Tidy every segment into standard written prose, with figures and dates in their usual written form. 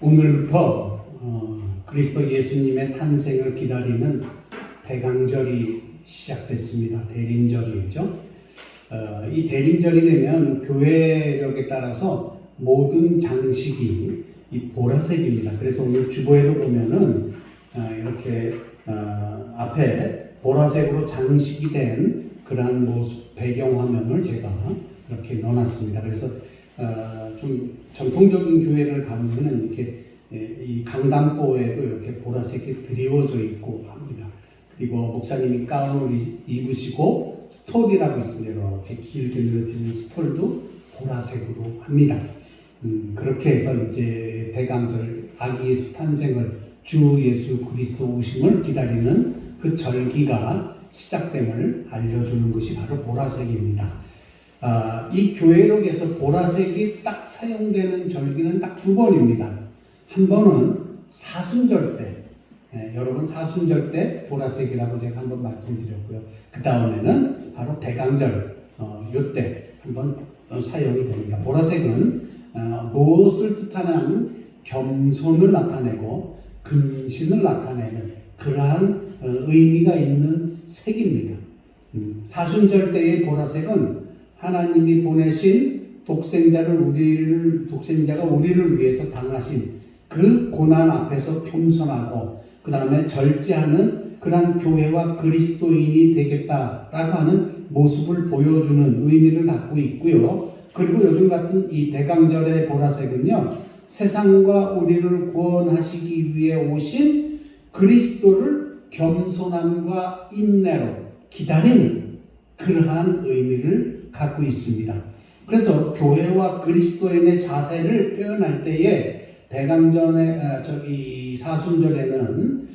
오늘부터 그리스도 예수님의 탄생을 기다리는 대강절이 시작됐습니다. 대림절이죠. 이 대림절이 되면 교회력에 따라서 모든 장식이 이 보라색입니다. 그래서 오늘 주보에도 보면은 이렇게 앞에 보라색으로 장식이 된 그러한 모습 배경화면을 제가 이렇게 넣어놨습니다. 그래서 좀 전통적인 교회를 가보면은 이렇게 이 강당보에도 이렇게 보라색이 드리워져 있고 합니다. 그리고 목사님이 가운을 입으시고 스톨이라고 있습니다. 이렇게 길게 늘어지는 스톨도 보라색으로 합니다. 그렇게 해서 이제 대강절 아기 예수 탄생을 주 예수 그리스도 오심을 기다리는 그 절기가 시작됨을 알려주는 것이 바로 보라색입니다. 이 교회록에서 보라색이 딱 사용되는 절기는 딱 두 번입니다. 한 번은 사순절 때, 여러분 사순절 때 보라색이라고 제가 한번 말씀드렸고요. 그 다음에는 바로 대강절, 요때 한번 사용이 됩니다. 보라색은 무엇을 뜻하냐면 겸손을 나타내고 근신을 나타내는 그러한 의미가 있는 색입니다. 사순절 때의 보라색은 하나님이 보내신 독생자가 우리를 위해서 당하신 그 고난 앞에서 겸손하고 그 다음에 절제하는 그러한 교회와 그리스도인이 되겠다라고 하는 모습을 보여주는 의미를 갖고 있고요. 그리고 요즘 같은 이 대강절의 보라색은요, 세상과 우리를 구원하시기 위해 오신 그리스도를 겸손함과 인내로 기다리는 그러한 의미를 갖고 있습니다. 그래서 교회와 그리스도인의 자세를 표현할 때에 대강전의 이 사순절에는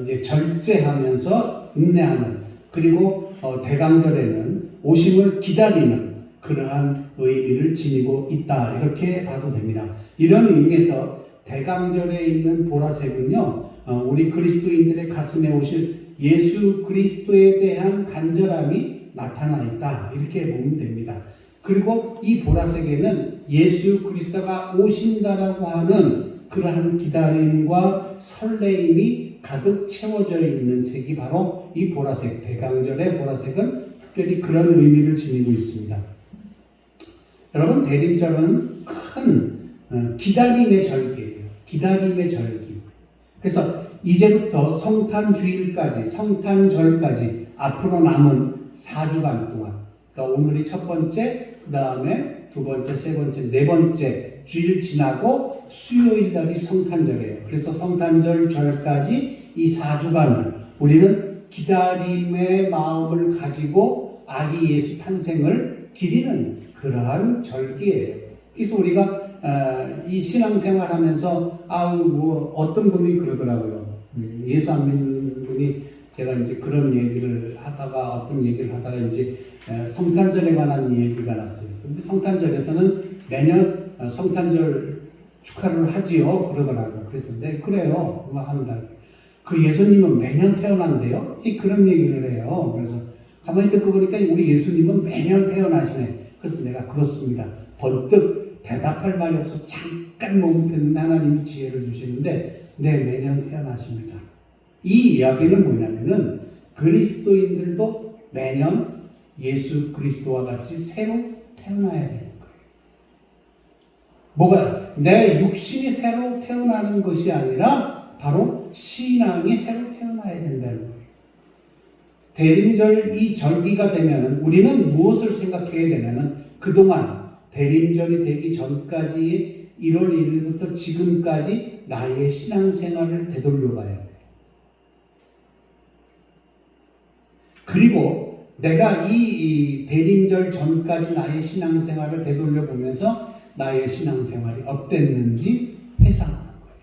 이제 절제하면서 인내하는, 그리고 대강절에는 오심을 기다리는 그러한 의미를 지니고 있다, 이렇게 봐도 됩니다. 이런 의미에서 대강절에 있는 보라색은요, 우리 그리스도인들의 가슴에 오실 예수 그리스도에 대한 간절함이 나타나 있다, 이렇게 보면 됩니다. 그리고 이 보라색에는 예수 그리스도가 오신다라고 하는 그러한 기다림과 설레임이 가득 채워져 있는 색이 바로 이 보라색, 대강절의 보라색은 특별히 그런 의미를 지니고 있습니다. 여러분, 대림절은 큰 기다림의 절기예요. 기다림의 절기. 그래서 이제부터 성탄주일까지, 성탄절까지 앞으로 남은 4주간 동안, 그러니까 오늘이 첫 번째, 그 다음에 두 번째, 세 번째, 네 번째 주일 지나고 수요일 날이 성탄절이에요. 그래서 성탄절 절까지 이 4주간을 우리는 기다림의 마음을 가지고 아기 예수 탄생을 기리는 그러한 절기예요. 그래서 우리가 이 신앙생활 하면서 뭐 어떤 분이 그러더라고요. 예수 안 믿는 분이, 제가 이제 그런 얘기를 하다가 어떤 얘기를 하다가 이제 성탄절에 관한 얘기가 났어요. 근데 성탄절에서는 매년 성탄절 축하를 하지요, 그러더라고요. 그래서 네, 그래요, 합니다. 그 예수님은 매년 태어난대요? 그런 얘기를 해요. 그래서 가만히 듣고 보니까 우리 예수님은 매년 태어나시네. 그래서 내가 그렇습니다. 번뜩 대답할 말이 없어 잠깐 멈췄는데 하나님이 지혜를 주시는데, 네, 매년 태어나십니다. 이 이야기는 뭐냐면은 그리스도인들도 매년 예수 그리스도와 같이 새로 태어나야 되는 거예요. 뭐가 내 육신이 새로 태어나는 것이 아니라 바로 신앙이 새로 태어나야 된다는 거예요. 대림절 이 절기가 되면은 우리는 무엇을 생각해야 되냐면, 그동안 대림절이 되기 전까지 1월 1일부터 지금까지 나의 신앙생활을 되돌려 봐야 돼요. 그리고 내가 이 대림절 전까지 나의 신앙생활을 되돌려 보면서 나의 신앙생활이 어땠는지 회상하는 거예요.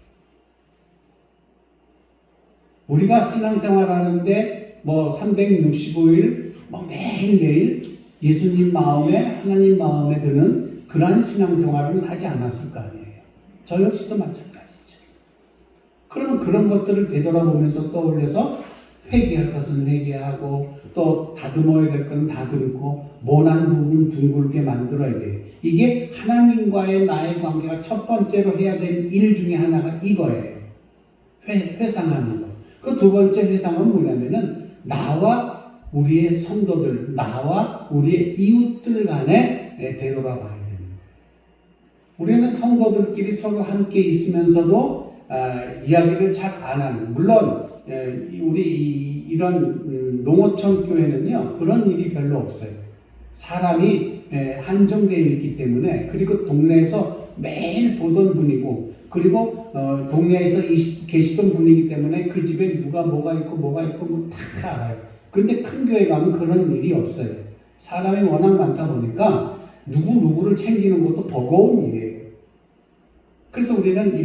우리가 신앙생활 하는데 뭐 365일 뭐 매일매일 예수님 마음에, 하나님 마음에 드는 그러한 신앙생활은 하지 않았을 거 아니에요. 저 역시도 마찬가지죠. 그러면 그런 것들을 되돌아보면서 떠올려서 회개할 것은 회개하고 또 다듬어야 될 건 다듬고 모난 부분 둥글게 만들어야 돼요. 이게 하나님과의 나의 관계가 첫 번째로 해야 될 일 중에 하나가 이거예요. 회상하는 거. 그 두 번째 회상은 뭐냐면은 나와 우리의 성도들, 나와 우리의 이웃들 간에 되돌아봐야 되는 거예요. 우리는 성도들끼리 서로 함께 있으면서도 이야기를 잘 안 하는, 물론 우리 이런 농어촌 교회는요 그런 일이 별로 없어요. 사람이 한정되어 있기 때문에, 그리고 동네에서 매일 보던 분이고, 그리고 동네에서 계시던 분이기 때문에 그 집에 누가 뭐가 있고 뭐 다 알아요. 근데 큰 교회 가면 그런 일이 없어요. 사람이 워낙 많다 보니까 누구를 챙기는 것도 버거운 일이에요. 그래서 우리는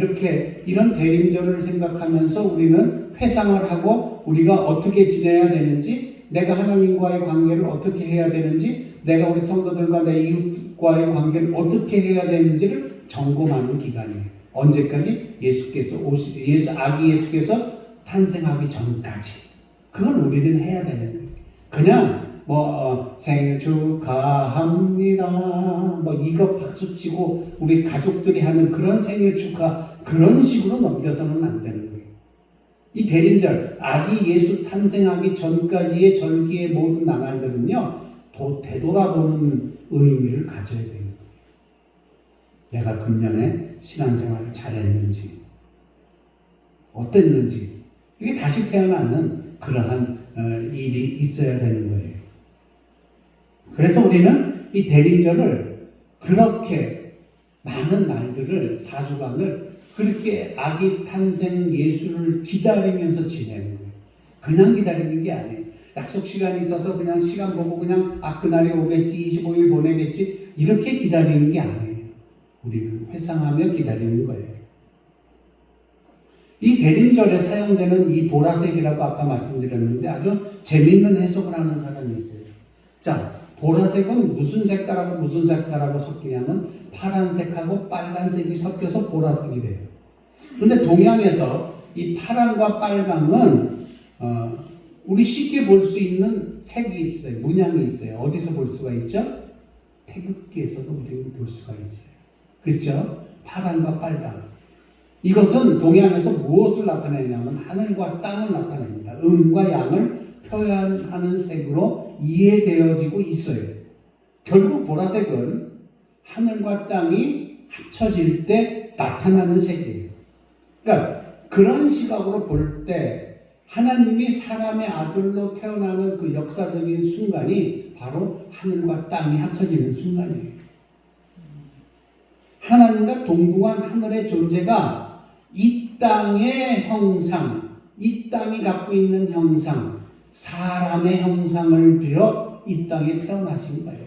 이런 대림절을 생각하면서 우리는 회상을 하고 우리가 어떻게 지내야 되는지, 내가 하나님과의 관계를 어떻게 해야 되는지, 내가 우리 성도들과 내 이웃과의 관계를 어떻게 해야 되는지를 점검하는 기간이에요. 언제까지? 아기 예수께서 탄생하기 전까지. 그걸 우리는 해야 되는 거예요. 그냥 생일 축하합니다 이거 박수치고 우리 가족들이 하는 그런 생일 축하, 그런 식으로 넘겨서는 안 되는 거예요. 이 대림절, 아기 예수 탄생하기 전까지의 절기의 모든 나날들은요 되돌아보는 의미를 가져야 돼요. 내가 금년에 신앙생활을 잘했는지, 어땠는지, 이게 다시 태어나는 그러한 일이 있어야 되는 거예요. 그래서 우리는 이 대림절을 그렇게 많은 날들을, 4주간을 그렇게 아기 탄생 예수를 기다리면서 지내는 거예요. 그냥 기다리는 게 아니에요. 약속 시간이 있어서 그냥 시간 보고 그냥 그날이 오겠지, 25일 보내겠지, 이렇게 기다리는 게 아니에요. 우리는 회상하며 기다리는 거예요. 이 대림절에 사용되는 이 보라색이라고 아까 말씀드렸는데 아주 재미있는 해석을 하는 사람이 있어요. 자, 보라색은 무슨 색깔하고 섞이냐면 파란색하고 빨간색이 섞여서 보라색이 돼요. 근데 동양에서 이 파란과 빨강은 우리 쉽게 볼 수 있는 색이 있어요. 문양이 있어요. 어디서 볼 수가 있죠? 태극기에서도 우리는 볼 수가 있어요. 그렇죠? 파란과 빨강. 이것은 동양에서 무엇을 나타내냐면 하늘과 땅을 나타냅니다. 음과 양을 표현하는 색으로 이해되어지고 있어요. 결국 보라색은 하늘과 땅이 합쳐질 때 나타나는 색이에요. 그러니까 그런 시각으로 볼 때 하나님이 사람의 아들로 태어나는 그 역사적인 순간이 바로 하늘과 땅이 합쳐지는 순간이에요. 하나님과 동등한 하늘의 존재가 이 땅의 형상, 이 땅이 갖고 있는 형상, 사람의 형상을 빌어 이 땅에 태어나신 거예요.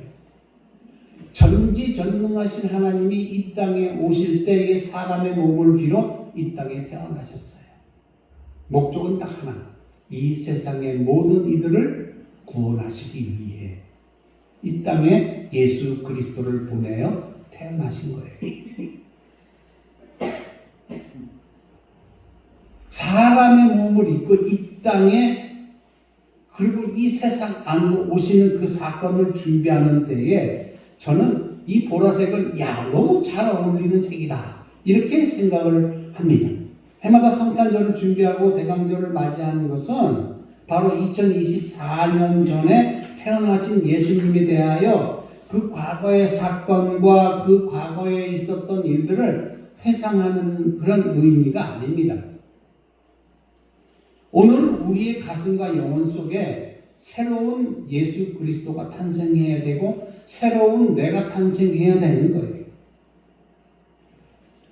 전지전능하신 하나님이 이 땅에 오실 때에 사람의 몸을 빌어 이 땅에 태어나셨어요. 목적은 딱 하나, 이 세상의 모든 이들을 구원하시기 위해 이 땅에 예수 그리스도를 보내어 태어나신 거예요. 사람의 몸을 입고 이 땅에, 그리고 이 세상 안으로 오시는 그 사건을 준비하는 때에 저는 이 보라색을 너무 잘 어울리는 색이다, 이렇게 생각을 합니다. 해마다 성탄절을 준비하고 대강절을 맞이하는 것은 바로 2024년 전에 태어나신 예수님에 대하여 그 과거의 사건과 그 과거에 있었던 일들을 회상하는 그런 의미가 아닙니다. 오늘 우리의 가슴과 영혼 속에 새로운 예수 그리스도가 탄생해야 되고 새로운 내가 탄생해야 되는 거예요.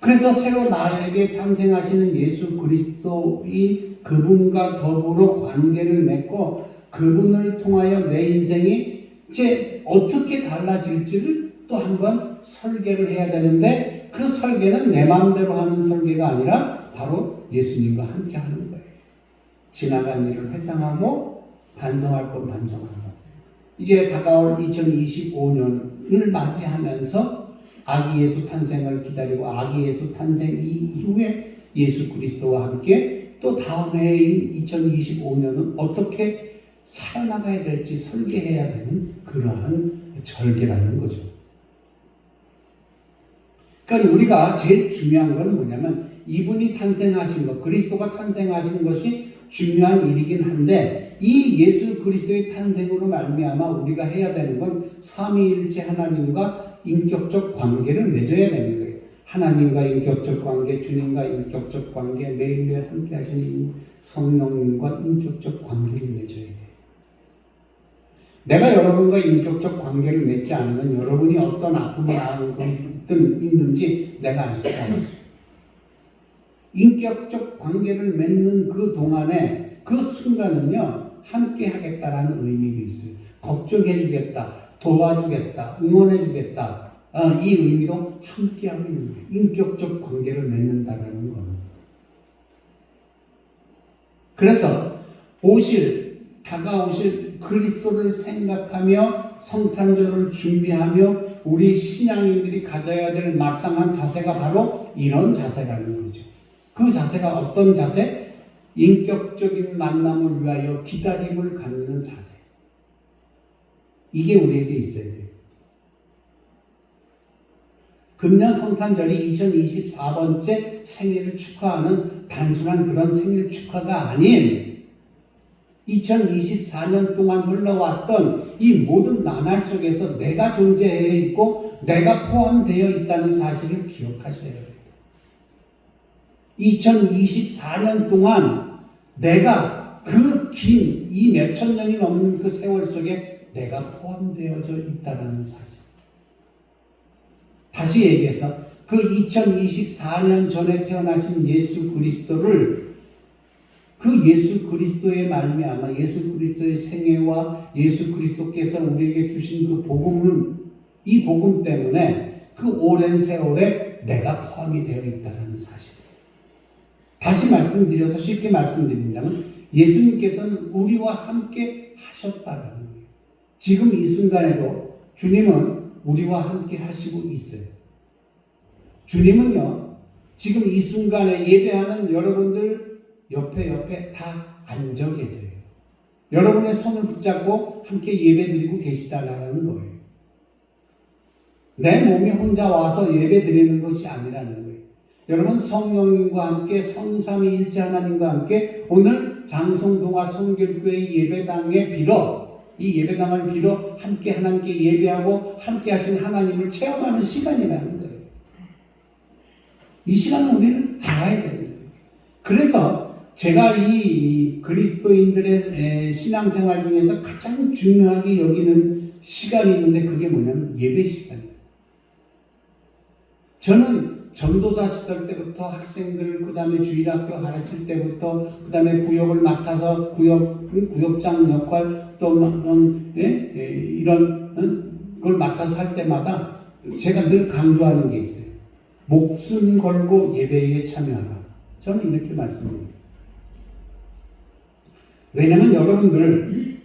그래서 새로 나에게 탄생하시는 예수 그리스도인 그분과 더불어 관계를 맺고 그분을 통하여 내 인생이 이제 어떻게 달라질지를 또 한번 설계를 해야 되는데, 그 설계는 내 마음대로 하는 설계가 아니라 바로 예수님과 함께 하는 거예요. 지나간 일을 회상하고 반성할 건 반성하고, 이제 다가올 2025년을 맞이하면서 아기 예수 탄생을 기다리고 아기 예수 탄생 이후에 예수 그리스도와 함께 또 다음 해인 2025년은 어떻게 살아나가야 될지 설계해야 되는 그러한 절기라는 거죠. 그러니까 우리가 제일 중요한 건 뭐냐면 이분이 탄생하신 것, 그리스도가 탄생하신 것이 중요한 일이긴 한데 이 예수 그리스도의 탄생으로 말미암아 우리가 해야 되는 건 삼위일체 하나님과 인격적 관계를 맺어야 되는 거예요. 하나님과 인격적 관계, 주님과 인격적 관계, 매일매일 함께 하시는 성령님과 인격적 관계를 맺어야 돼요. 내가 여러분과 인격적 관계를 맺지 않으면 여러분이 어떤 아픔을 앓고 있는지 내가 알 수가 없어요. 인격적 관계를 맺는 그 동안에 그 순간은요 함께 하겠다라는 의미가 있어요. 걱정해 주겠다, 도와주겠다, 응원해 주겠다. 이 의미로 함께 하고 있는 거예요. 인격적 관계를 맺는다라는 거는. 그래서 다가오실 그리스도를 생각하며 성탄절을 준비하며 우리 신앙인들이 가져야 될 마땅한 자세가 바로 이런 자세라는 거죠. 그 자세가 어떤 자세? 인격적인 만남을 위하여 기다림을 갖는 자세. 이게 우리에게 있어야 돼요. 금년 성탄절이 2024번째 생일을 축하하는 단순한 그런 생일 축하가 아닌 2024년 동안 흘러왔던 이 모든 나날 속에서 내가 존재해 있고 내가 포함되어 있다는 사실을 기억하셔야 해요. 2024년 동안 내가 그 긴 이 몇천 년이 넘는 그 세월 속에 내가 포함되어져 있다는 사실. 다시 얘기해서 그 2024년 전에 태어나신 예수 그리스도를 그 예수 그리스도의 말미암아 예수 그리스도의 생애와 예수 그리스도께서 우리에게 주신 그 복음을 이 복음 때문에 그 오랜 세월에 내가 포함이 되어 있다는 사실. 다시 말씀드려서 쉽게 말씀드린다면 예수님께서는 우리와 함께 하셨다는 거예요. 지금 이 순간에도 주님은 우리와 함께 하시고 있어요. 주님은요, 지금 이 순간에 예배하는 여러분들 옆에 다 앉아 계세요. 여러분의 손을 붙잡고 함께 예배드리고 계시다라는 거예요. 내 몸이 혼자 와서 예배드리는 것이 아니라는 거예요. 여러분 성령님과 함께 성삼위일체 하나님과 함께 오늘 장성동화 성결교회 예배당에 이 예배당을 빌어 함께 하나님께 예배하고 함께 하신 하나님을 체험하는 시간이라는 거예요. 이 시간은 우리는 알아야 되는 거예요. 그래서 제가 이 그리스도인들의 신앙생활 중에서 가장 중요하게 여기는 시간이 있는데 그게 뭐냐면 예배 시간이에요. 저는 전도사 시절 때부터 학생들, 그 다음에 주일학교 가르칠 때부터, 그 다음에 구역을 맡아서 구역장 역할, 또 이런 걸 맡아서 할 때마다 제가 늘 강조하는 게 있어요. 목숨 걸고 예배에 참여하라. 저는 이렇게 말씀드립니다. 왜냐하면 여러분들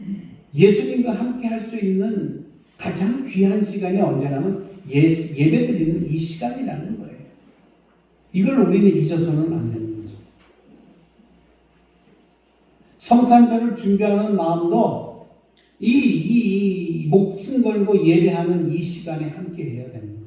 예수님과 함께 할 수 있는 가장 귀한 시간이 언제냐면 예배드리는 이 시간이라는 거예요. 이걸 우리는 잊어서는 안 되는 거죠. 성탄절을 준비하는 마음도 이 목숨 걸고 예배하는 이 시간에 함께 해야 됩니다.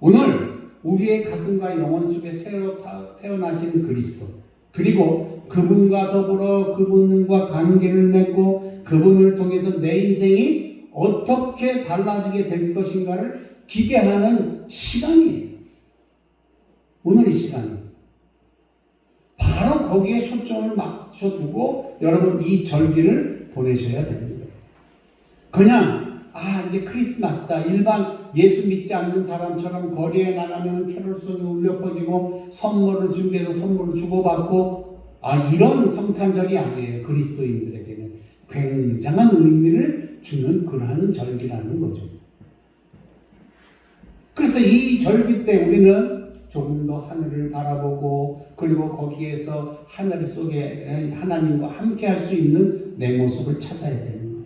오늘 우리의 가슴과 영혼 속에 새로 태어나신 그리스도, 그리고 그분과 더불어 그분과 관계를 맺고 그분을 통해서 내 인생이 어떻게 달라지게 될 것인가를 기대하는 시간이에요. 오늘 이 시간이 바로 거기에 초점을 맞춰두고 여러분 이 절기를 보내셔야 됩니다. 그냥 이제 크리스마스다, 일반 예수 믿지 않는 사람처럼 거리에 나가면 캐롤송이 울려 퍼지고 선물을 준비해서 선물을 주고받고 이런 성탄절이 아니에요. 그리스도인들에게는 굉장한 의미를 주는 그러한 절기라는 거죠. 그래서 이 절기 때 우리는 조금 더 하늘을 바라보고 그리고 거기에서 하늘 속에 하나님과 함께 할 수 있는 내 모습을 찾아야 되는 거예요.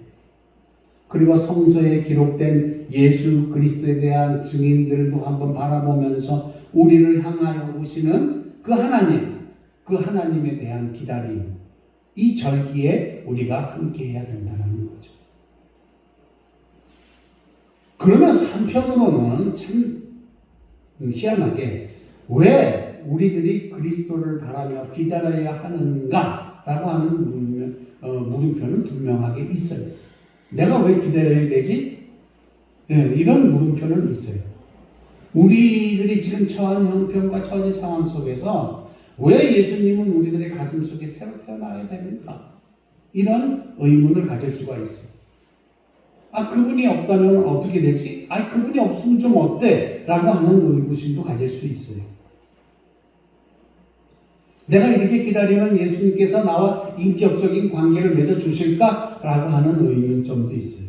그리고 성서에 기록된 예수 그리스도에 대한 증인들도 한번 바라보면서 우리를 향하여 오시는 그 하나님, 그 하나님에 대한 기다림, 이 절기에 우리가 함께 해야 된다는 거죠. 그러면서 한편으로는 참 희한하게 왜 우리들이 그리스도를 바라며 기다려야 하는가라고 하는 물음표는 분명하게 있어요. 내가 왜 기다려야 되지? 이런 물음표는 있어요. 우리들이 지금 처한 형편과 처한 상황 속에서 왜 예수님은 우리들의 가슴 속에 새로 태어나야 됩니까? 이런 의문을 가질 수가 있어요. 그분이 없다면 어떻게 되지? 그분이 없으면 좀 어때? 라고 하는 의구심도 가질 수 있어요. 내가 이렇게 기다리면 예수님께서 나와 인격적인 관계를 맺어주실까? 라고 하는 의문점도 있어요.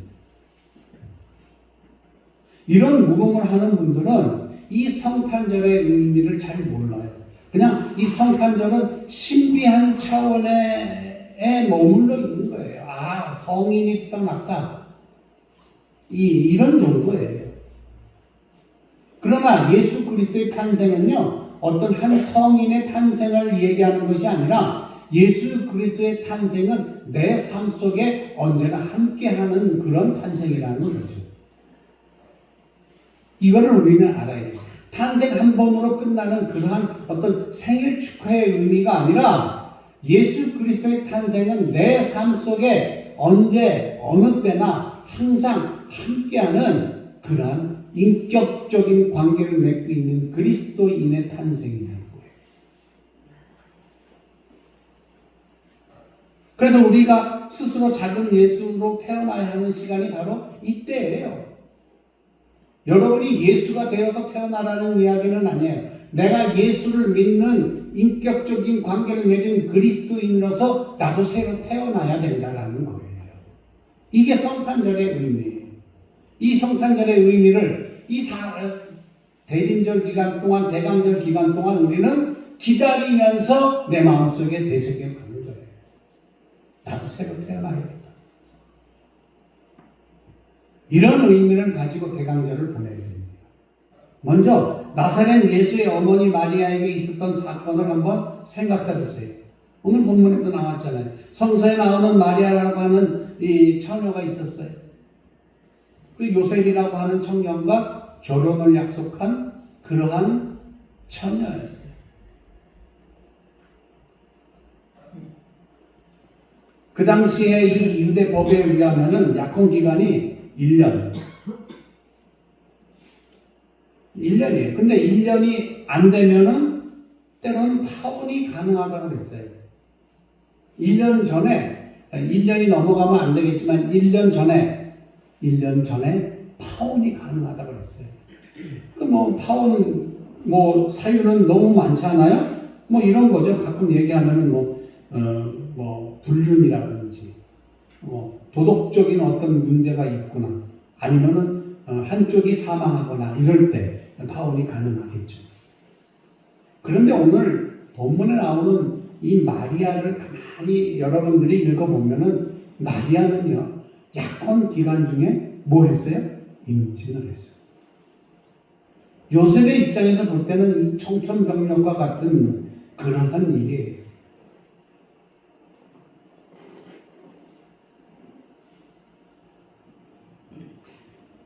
이런 물음을 하는 분들은 이 성탄절의 의미를 잘 몰라요. 그냥 이 성탄절은 신비한 차원에 머물러 있는 거예요. 성인이 태어났다. 이런 정도예요. 그러나 예수 그리스도의 탄생은요, 어떤 한 성인의 탄생을 얘기하는 것이 아니라 예수 그리스도의 탄생은 내 삶 속에 언제나 함께하는 그런 탄생이라는 거죠. 이거를 우리는 알아야 돼요. 탄생 한 번으로 끝나는 그러한 어떤 생일 축하의 의미가 아니라 예수 그리스도의 탄생은 내 삶 속에 언제 어느 때나 항상 함께하는 그러한 인격적인 관계를 맺고 있는 그리스도인의 탄생이라는 거예요. 그래서 우리가 스스로 작은 예수로 태어나야 하는 시간이 바로 이때예요. 여러분이 예수가 되어서 태어나라는 이야기는 아니에요. 내가 예수를 믿는 인격적인 관계를 맺은 그리스도인으로서 나도 새로 태어나야 된다는 거예요. 이게 성탄절의 의미예요. 이 성탄절의 의미를 대림절 기간 동안, 대강절 기간 동안 우리는 기다리면서 내 마음속에 되새겨가는 거예요. 나도 새로 태어나야겠다. 이런 의미를 가지고 대강절을 보내야 됩니다. 먼저 나사렛 예수의 어머니 마리아에게 있었던 사건을 한번 생각해 보세요. 오늘 본문에도 나왔잖아요. 성서에 나오는 마리아라고 하는 이 처녀가 있었어요. 그 요셉이라고 하는 청년과 결혼을 약속한 그러한 처녀였어요. 그 당시에 이 유대 법에 의하면은 약혼 기간이 1년. 1년이에요. 근데 1년이 안 되면은 때로는 파혼이 가능하다고 그랬어요. 1년 전이 넘어가면 안 되겠지만 1년 전에 파혼이 가능하다고 그랬어요. 파혼 사유는 너무 많잖아요. 이런 거죠. 가끔 얘기하면은 불륜이라든지 도덕적인 어떤 문제가 있거나 아니면은 한쪽이 사망하거나 이럴 때 파혼이 가능하겠죠. 그런데 오늘 본문에 나오는 이 마리아를 가만히 여러분들이 읽어보면은 마리아는요, 약혼 기간 중에 뭐 했어요? 임신을 했어요. 요셉의 입장에서 볼 때는 이 청천벽력과 같은 그러한 일이에요.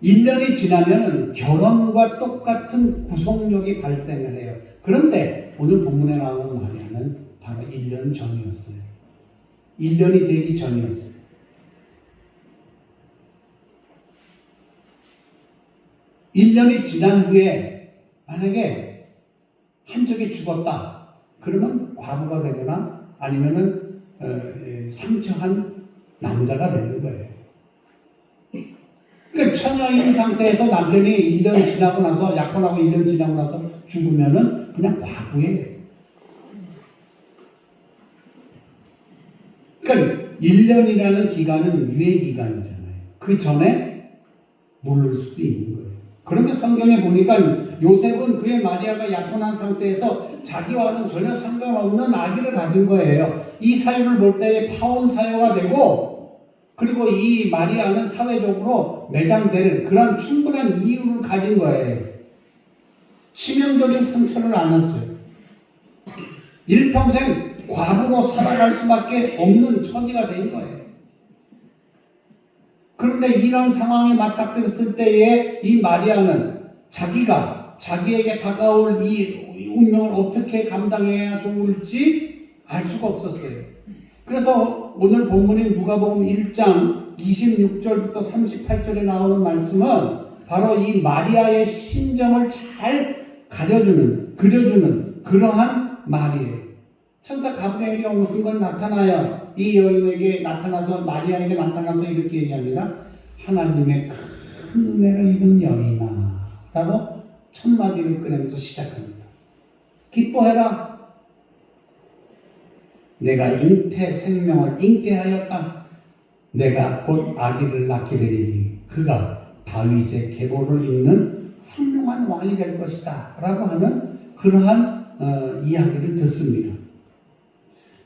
(1년이) 지나면 결혼과 똑같은 구속력이 발생을 해요. 그런데 오늘 본문에 나오는 마리아는 바로 1년 전이었어요. 1년이 되기 전이었어요. (1년이) 지난 후에 만약에 한쪽이 죽었다. 그러면 과부가 되거나 아니면은 상처한 남자가 되는 거예요. 그러니까 처녀인 상태에서 남편이 1년 지나고 나서 약혼하고 1년 지나고 나서 죽으면은 그냥 과부예요. 그러니까 1년이라는 기간은 유예 기간이잖아요. 그 전에 물을 수도 있는 거예요. 그런데 성경에 보니까 요셉은 그의 마리아가 약혼한 상태에서 자기와는 전혀 상관없는 아기를 가진 거예요. 이 사유를 볼 때에 파혼 사유가 되고, 그리고 이 마리아는 사회적으로 매장될 그런 충분한 이유를 가진 거예요. 치명적인 상처를 안 했어요. 일평생 과부로 살아갈 수밖에 없는 처지가 된 거예요. 그런데 이런 상황에 맞닥뜨렸을 때에 이 마리아는 자기에게 다가올 이 운명을 어떻게 감당해야 좋을지 알 수가 없었어요. 그래서 오늘 본문인 누가복음 1장 26절부터 38절에 나오는 말씀은 바로 이 마리아의 심정을 잘 그려주는 그러한 말이에요. 천사 가브리엘이 어느 순간 나타나요. 이 여인에게 나타나서 마리아에게 나타나서 이렇게 얘기합니다. 하나님의 큰 은혜를 입은 여인아 라고 첫 마디를 꺼내면서 시작합니다. 기뻐해라. 내가 생명을 잉태하였다. 내가 곧 아기를 낳게 되리니 그가 다윗의 계보를 잇는 훌륭한 왕이 될 것이다 라고 하는 그러한 이야기를 듣습니다.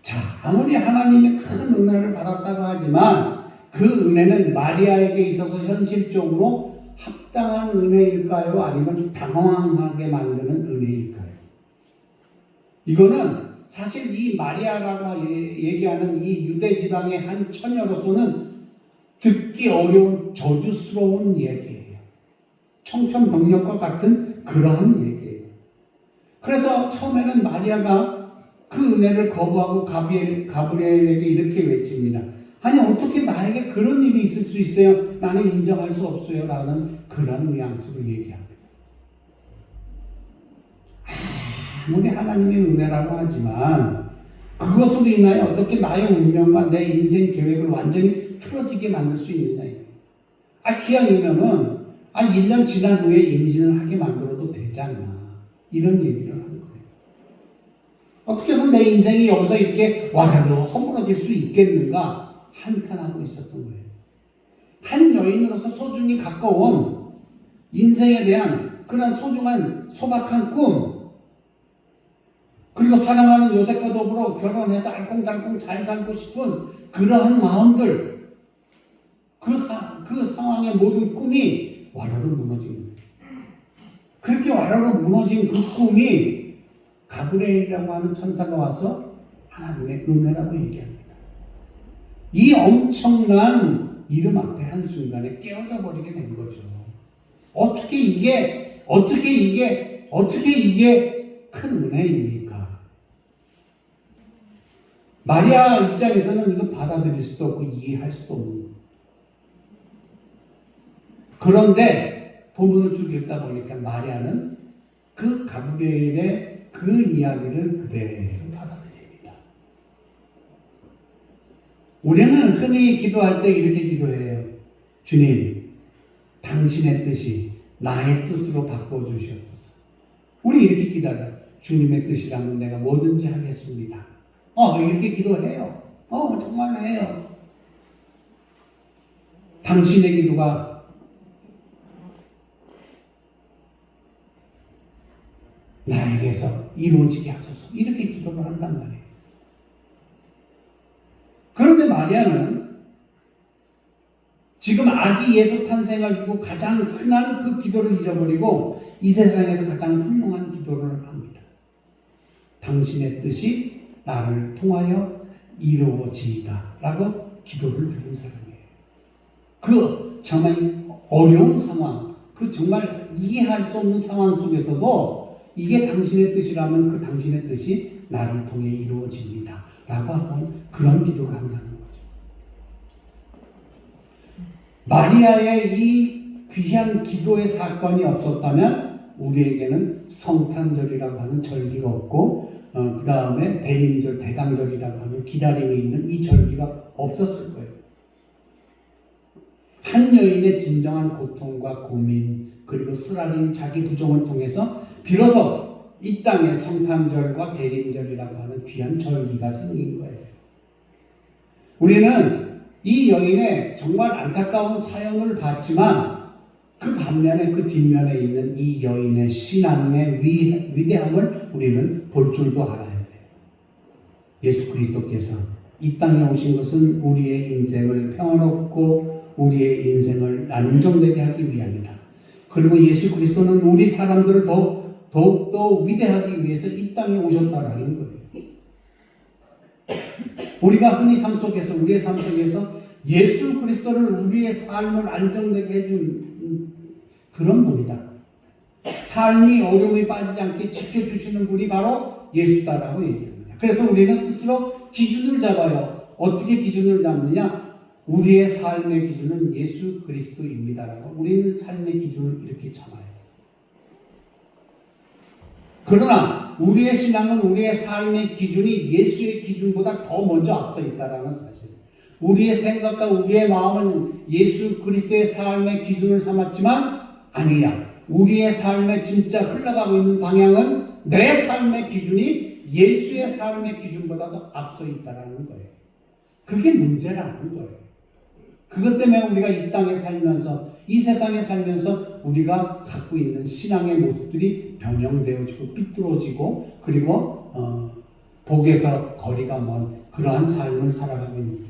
자, 아무리 하나님의 큰 은혜를 받았다고 하지만 그 은혜는 마리아에게 있어서 현실적으로 합당한 은혜일까요? 아니면 당황하게 만드는 은혜일까요? 이거는 사실 이 마리아라고 얘기하는 이 유대 지방의 한 처녀로서는 듣기 어려운 저주스러운 얘기예요. 청천벽력과 같은 그러한 얘기예요. 그래서 처음에는 마리아가 그 은혜를 거부하고 가브리엘에게 이렇게 외칩니다. 아니 어떻게 나에게 그런 일이 있을 수 있어요? 나는 인정할 수 없어요. 라는 그런 뉘앙스로 얘기합니다. 아무리 하나님의 은혜라고 하지만 그것으로 인하여 어떻게 나의 운명과 내 인생 계획을 완전히 틀어지게 만들 수 있느냐. 기왕이면은 1년 지난 후에 임신을 하게 만들어도 되지 않나. 이런 얘기를 하는 거예요. 어떻게 해서 내 인생이 여기서 이렇게 와르르 허물어질 수 있겠는가 한탄하고 있었던 거예요. 한 여인으로서 소중히 가까운 인생에 대한 그런 소중한 소박한 꿈, 그리고 사랑하는 요셉과 더불어 결혼해서 알콩달콩 잘 살고 싶은 그러한 마음들, 그 상황의 모든 꿈이 와르르 무너진 거예요. 그렇게 와르르 무너진 그 꿈이 가브리엘이라고 하는 천사가 와서 하나님의 은혜라고 얘기합니다. 이 엄청난 이름 앞에 한순간에 깨어져 버리게 된 거죠. 어떻게 이게 큰 은혜입니까? 마리아 입장에서는 이거 받아들일 수도 없고 이해할 수도 없는 거예요. 그런데 본문을 쭉 읽다 보니까 마리아는 그 가브리엘의 그 이야기를 그대로 받아들입니다. 우리는 흔히 기도할 때 이렇게 기도해요. 주님, 당신의 뜻이 나의 뜻으로 바꿔주시옵소서. 우리 이렇게 기도해요. 주님의 뜻이라면 내가 뭐든지 하겠습니다. 이렇게 기도해요. 정말 해요. 당신의 기도가 나에게서 이루어지게 하소서. 이렇게 기도를 한단 말이에요. 그런데 마리아는 지금 아기 예수 탄생을 두고 가장 흔한 그 기도를 잊어버리고 이 세상에서 가장 훌륭한 기도를 합니다. 당신의 뜻이 나를 통하여 이루어지이다 라고 기도를 드린 사람이에요. 그 정말 어려운 상황, 그 정말 이해할 수 없는 상황 속에서도 이게 당신의 뜻이라면 그 당신의 뜻이 나를 통해 이루어집니다 라고 하는 그런 기도를 한다는 거죠. 마리아의 이 귀한 기도의 사건이 없었다면 우리에게는 성탄절이라고 하는 절기가 없고 그 다음에 대림절, 대강절이라고 하는 기다림이 있는 이 절기가 없었을 거예요. 한 여인의 진정한 고통과 고민 그리고 쓰라린 자기 부정을 통해서 비로소 이 땅에 성탄절과 대림절이라고 하는 귀한 절기가 생긴 거예요. 우리는 이 여인의 정말 안타까운 사연을 봤지만 그 반면에 그 뒷면에 있는 이 여인의 신앙의 위대함을 우리는 볼 줄도 알아야 돼요. 예수 그리스도께서 이 땅에 오신 것은 우리의 인생을 평화롭고 우리의 인생을 안정되게 하기 위함이다. 그리고 예수 그리스도는 우리 사람들을 더욱더 위대하기 위해서 이 땅에 오셨다라는 거예요. 우리가 흔히 삶 속에서, 우리의 삶 속에서 예수 그리스도를 우리의 삶을 안정되게 해준 그런 분이다. 삶이 어려움에 빠지지 않게 지켜주시는 분이 바로 예수다라고 얘기합니다. 그래서 우리는 스스로 기준을 잡아요. 어떻게 기준을 잡느냐? 우리의 삶의 기준은 예수 그리스도입니다라고 우리는 삶의 기준을 이렇게 잡아요. 그러나 우리의 신앙은 우리의 삶의 기준이 예수의 기준보다 더 먼저 앞서 있다는 사실. 우리의 생각과 우리의 마음은 예수 그리스도의 삶의 기준을 삼았지만 아니야. 우리의 삶에 진짜 흘러가고 있는 방향은 내 삶의 기준이 예수의 삶의 기준보다 더 앞서 있다는 거예요. 그게 문제라는 거예요. 그것 때문에 우리가 이 땅에 살면서, 이 세상에 살면서 우리가 갖고 있는 신앙의 모습들이 변형되어지고 삐뚤어지고 그리고 복에서 거리가 먼 그러한 삶을 살아가고 있는 거예요.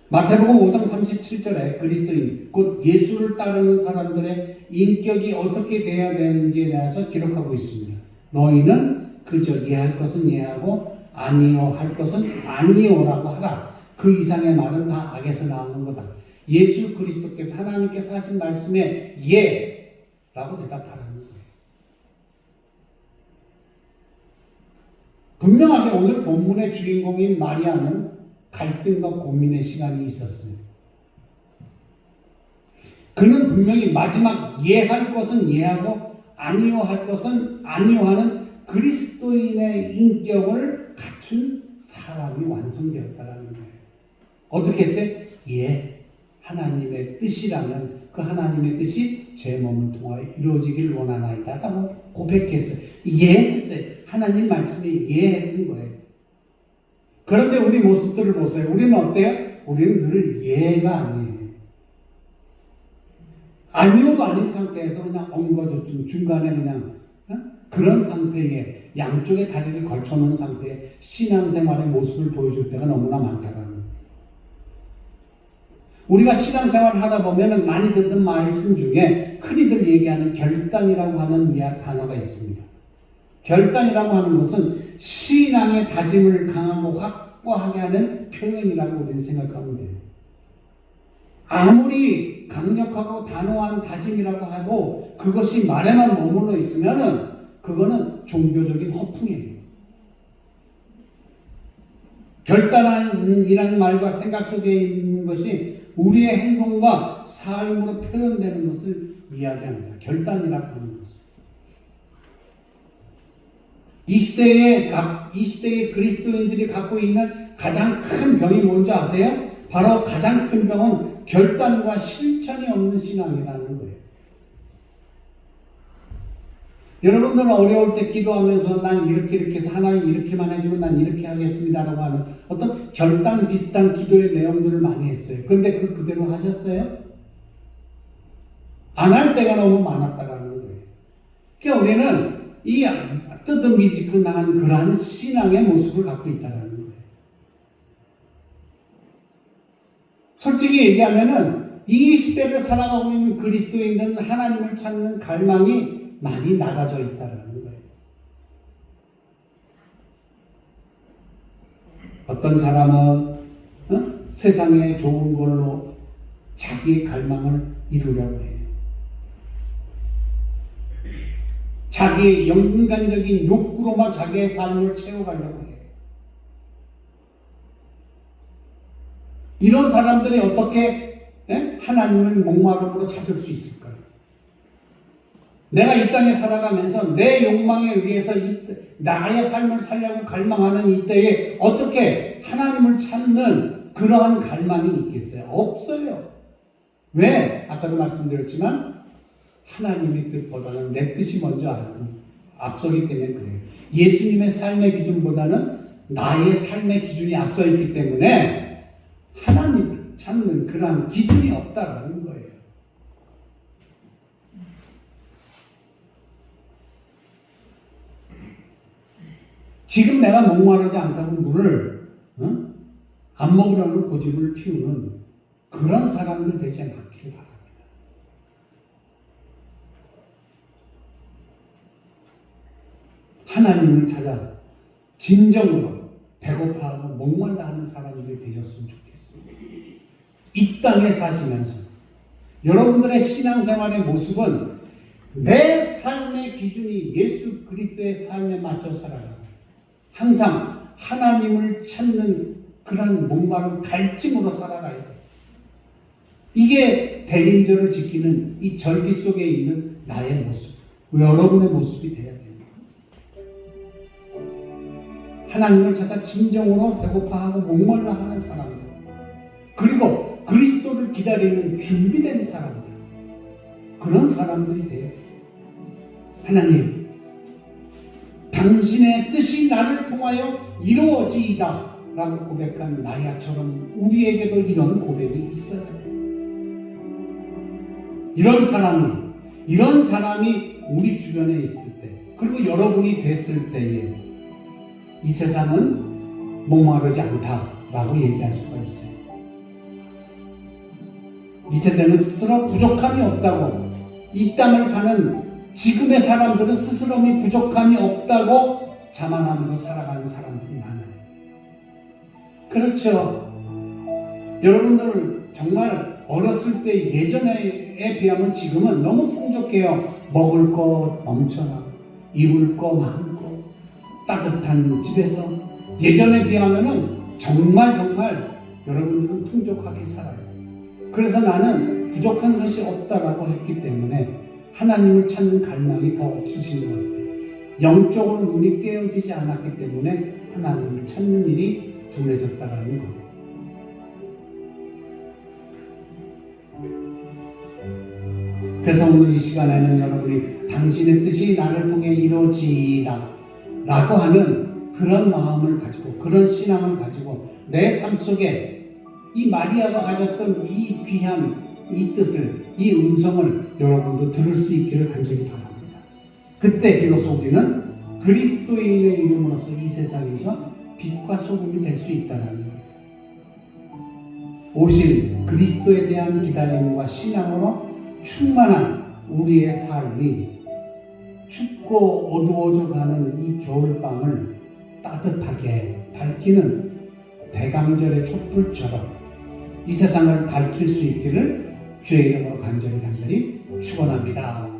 마태복음 5장 37절에 그리스도인 곧 예수를 따르는 사람들의 인격이 어떻게 돼야 되는지에 대해서 기록하고 있습니다. 너희는 그저 이해할 것은 이해하고 아니요 할 것은 아니요라고 하라. 그 이상의 말은 다 악에서 나오는 거다. 예수 그리스도께서 하나님께서 하신 말씀에 예라고 대답하라는 거예요. 분명하게 오늘 본문의 주인공인 마리아는 갈등과 고민의 시간이 있었습니다. 그는 분명히 마지막 예할 것은 예하고 아니요 할 것은 아니요 하는 그리스도인의 인격을 갖춘 사람이 완성되었다는 거예요. 어떻게 했어요? 예, 하나님의 뜻이라면 그 하나님의 뜻이 제 몸을 통하여 이루어지길 원하나이다 라고 고백했어요. 예했어요. 하나님 말씀에 예했던 거예요. 그런데 우리 모습들을 보세요. 우리는 어때요? 우리는 늘 예가 아니에요. 아니요도 아닌 상태에서 그냥 엉거주춤 중간에 그냥 그런 상태에 양쪽에 다리를 걸쳐놓은 상태에 신앙생활의 모습을 보여줄 때가 너무나 많다는 거예요. 우리가 신앙생활을 하다 보면 많이 듣는 말씀 중에 흔히들 얘기하는 결단이라고 하는 단어가 있습니다. 결단이라고 하는 것은 신앙의 다짐을 강하고 확고하게 하는 표현이라고 우리는 생각하면 돼요. 아무리 강력하고 단호한 다짐이라고 하고 그것이 말에만 머물러 있으면은 그거는 종교적인 허풍이에요. 결단이라는 말과 생각 속에 있는 것이 우리의 행동과 삶으로 표현되는 것을 이야기합니다. 결단이라고 하는 것은. 이 시대의 그리스도인들이 갖고 있는 가장 큰 병이 뭔지 아세요? 바로 가장 큰 병은 결단과 실천이 없는 신앙이라는 거예요. 여러분들은 어려울 때 기도하면서 난 이렇게 해서 하나님 이렇게만 해주면 난 이렇게 하겠습니다라고 하는 어떤 결단 비슷한 기도의 내용들을 많이 했어요. 그런데 그대로 하셨어요? 안 할 때가 너무 많았다라는 거예요. 그러니까 우리는 이 뜨뜻미지근한 그러한 신앙의 모습을 갖고 있다는 거예요. 솔직히 얘기하면은 이 시대를 살아가고 있는 그리스도인들은 하나님을 찾는 갈망이 많이 낮아져 있다는 거예요. 어떤 사람은 세상의 좋은 걸로 자기의 갈망을 이루려고 해요. 자기의 인간적인 욕구로만 자기의 삶을 채워가려고 해요. 이런 사람들이 어떻게 하나님을 목마름으로 찾을 수 있을까요? 내가 이 땅에 살아가면서 내 욕망에 의해서 나의 삶을 살려고 갈망하는 이때에 어떻게 하나님을 찾는 그러한 갈망이 있겠어요? 없어요. 왜? 아까도 말씀드렸지만 하나님의 뜻보다는 내 뜻이 먼저 앞서기 때문에 그래요. 예수님의 삶의 기준보다는 나의 삶의 기준이 앞서 있기 때문에 하나님을 찾는 그러한 기준이 없다라는 거예요. 지금 내가 목마르지 않다고 물을 안 먹으려는 고집을 피우는 그런 사람들 되지 않기를 바랍니다. 하나님을 찾아 진정으로 배고파하고 목말라 하는 사람들이 되셨으면 좋겠습니다. 이 땅에 사시면서 여러분들의 신앙생활의 모습은 내 삶의 기준이 예수 그리스도의 삶에 맞춰 살아가고 항상 하나님을 찾는 그런 목마른 갈증으로 살아가야 돼요. 이게 대림절을 지키는 이 절기 속에 있는 나의 모습, 여러분의 모습이 되어야 됩니다. 하나님을 찾아 진정으로 배고파하고 목말라 하는 사람들, 그리고 그리스도를 기다리는 준비된 사람들, 그런 사람들이 돼요. 하나님, 당신의 뜻이 나를 통하여 이루어지이다 라고 고백한 마리아처럼 우리에게도 이런 고백이 있어야 돼요. 이런 사람이 우리 주변에 있을 때, 그리고 여러분이 됐을 때에 이 세상은 목마르지 않다라고 얘기할 수가 있어요. 이 세대는 스스로 부족함이 없다고, 이 땅을 사는 지금의 사람들은 스스로 부족함이 없다고 자만하면서 살아가는 사람들이 많아요. 그렇죠. 여러분들 정말 어렸을 때 예전에 비하면 지금은 너무 풍족해요. 먹을 거 넘쳐나고 입을 거 많고 따뜻한 집에서 예전에 비하면은 정말 여러분들은 풍족하게 살아요. 그래서 나는 부족한 것이 없다라고 했기 때문에 하나님을 찾는 갈망이 더 없으신 것 같아요. 영적으로 눈이 깨어지지 않았기 때문에 하나님을 찾는 일이 둔해졌다라는 거예요. 그래서 오늘 이 시간에는 여러분이 당신의 뜻이 나를 통해 이루어지이다 라고 하는 그런 마음을 가지고, 그런 신앙을 가지고 내 삶 속에 이 마리아가 가졌던 이 귀한 이 뜻을, 이 음성을 여러분도 들을 수 있기를 간절히 바랍니다. 그때 비로소 우리는 그리스도인의 이름으로서 이 세상에서 빛과 소금이 될 수 있다는 거예요. 오실 그리스도에 대한 기다림과 신앙으로 충만한 우리의 삶이 춥고 어두워져 가는 이 겨울밤을 따뜻하게 밝히는 대강절의 촛불처럼 이 세상을 밝힐 수 있기를 주의 이름으로 간절히 축원합니다.